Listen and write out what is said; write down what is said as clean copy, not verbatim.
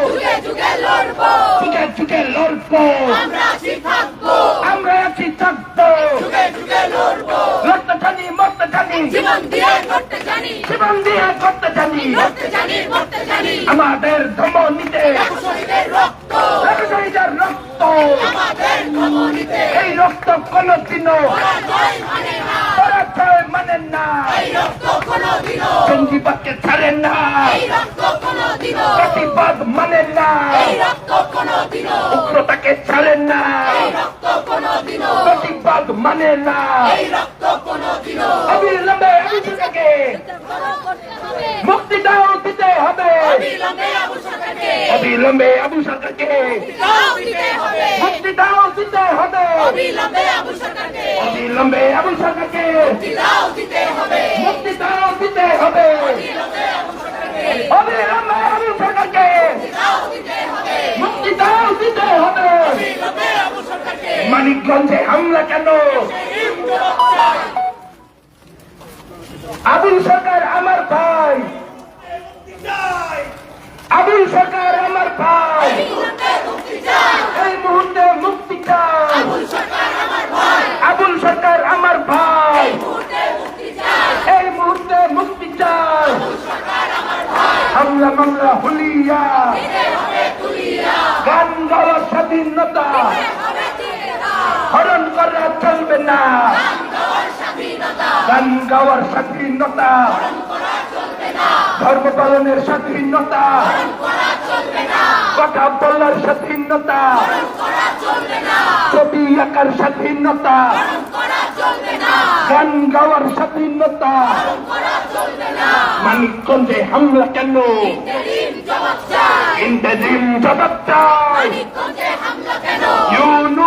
যুগে যুগে লড়বো, যুগে যুগে লড়বো, আমরা আছি থাকবো, আমরা আছি থাকবো, যুগে যুগে লড়বো, লড়তে জানি মরতে জানি, জীবন দিয়ে লড়তে জানি, জীবন দিয়ে করতে জানি, লড়তে জানি মরতে জানি, আমাদের ধমনীতে শহীদের রক্ত, শহীদের রক্ত, আমাদের ধমনীতে, এই রক্ত কোনদিনও পরাজয় মানে না, পরাজয় মানেন না, এই রক্ত কোনদিনও, জঙ্গিবাদকে ছাড়েন না, এই রক্ত কোনদিনও, প্রতিবাদ মানেন না, এই রক্ত কোনদিনও, উগ্রতাকে ছাড়েন না, এই রক্ত কোনদিনও, প্রতিবাদ মানেন না, এই রক্ত কোনদিনও, অবিলম্বে আবুসাকে মুক্তি দাও দিতে হবে, অবিলম্বে আবু সাকারকে অবিলম্বে আবু সরকারকে দাও দিতে হবে, মুক্তি দাও দিতে হবে, অবিলম্বে আবু সাকারকে অবিলম্বে আবু সরকারকে দাও দিতে হবে, মুক্তি দাও দিতে হবে, অবিলম্বে আবু সরকারকে দাও দিতে হবে, মুক্তি দাও দিতে হবে। অবিলম্বে আবু সাকারকে মানিকগঞ্জে হামলা কেন? আবুল সরকার আমার ভাই, আবুল সরকার আমার ভাই, অবিলম্বে মুক্তি চাই, এই মুহূর্তে মুক্তি চাই, আবু সরকার আমার ভাই, আবুল সরকার আমার ভাই, মুহূর্তে মুক্তি চাই, এই মুহূর্তে মুক্তি চাই, সরকার আমার ভাই, হামলা মামলা হুলিয়া, দিতে হবে তুলিয়া, গান গাওয়ার স্বাধীনতা হবে দিতে দাও, হরণ করা চলবে না, গান গাওয়ার স্বাধীনতা গান গাওয়ার স্বাধীনতা, করা চলবে না, ধর্ম পালনের স্বাধীনতা, করা চলবে না, কথা বলার স্বাধীনতা, করা চলবে না, ছবি আঁকার স্বাধীনতা, করা চলবে না, গান গাওয়ার স্বাধীনতা। করা চলবে না, মানিকগঞ্জে হামলা কেন? ইন্টারিম জবাব চাই, ইন্টারিম জবাব চাই, মানিকগঞ্জে হামলা কেন? ইউনূস